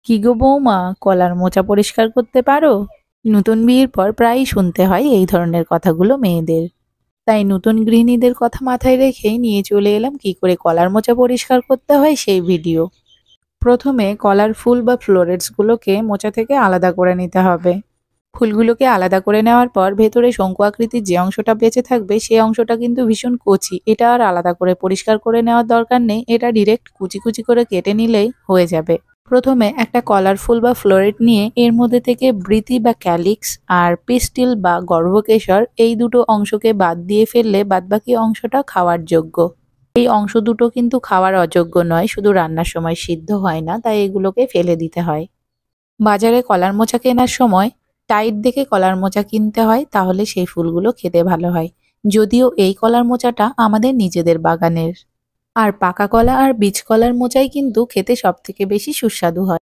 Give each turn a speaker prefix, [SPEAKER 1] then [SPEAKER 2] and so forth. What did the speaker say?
[SPEAKER 1] কি গো বৌমা, কলার মোচা পরিষ্কার করতে পারো? নতুন বিয়ের পর প্রায়ই শুনতে হয় এই ধরনের কথাগুলো মেয়েদের। তাই নতুন গৃহিণীদের কথা মাথায় রেখেই নিয়ে চলে এলাম কি করে কলার মোচা পরিষ্কার করতে হয় সেই ভিডিও। প্রথমে কলার ফুল বা ফ্লোরেটস গুলোকে মোচা থেকে আলাদা করে নিতে হবে। ফুলগুলোকে আলাদা করে নেওয়ার পর ভেতরে শঙ্কু আকৃতির যে অংশটা বেঁচে থাকবে সেই অংশটা কিন্তু ভীষণ কচি, এটা আর আলাদা করে পরিষ্কার করে নেওয়ার দরকার নেই, এটা ডিরেক্ট কুচি কুচি করে কেটে নিলেই হয়ে যাবে। প্রথমে একটা কলার ফুল বা ফ্লোরেট নিয়ে এর মধ্যে থেকে বৃতি বা ক্যালিক্স আর পিস্টিল বা গর্ভকেশর এই দুটো অংশকে বাদ দিয়ে ফেললে বাদবাকি অংশটা খাওয়ার যোগ্য। এই অংশ দুটো কিন্তু খাওয়ার অযোগ্য নয়, শুধু রান্নার সময় সিদ্ধ হয় না, তাই এগুলোকে ফেলে দিতে হয়। বাজারে কলার মোচা কেনার সময় টাইট দেখে কলার মোচা কিনতে হয়, তাহলে সেই ফুলগুলো খেতে ভালো হয়। যদিও এই কলার মোচাটা আমাদের নিজেদের বাগানের। আর পাকা কলা আর বীজ কলার মোচাই কিন্তু খেতে সব থেকে বেশি সুস্বাদু হয়।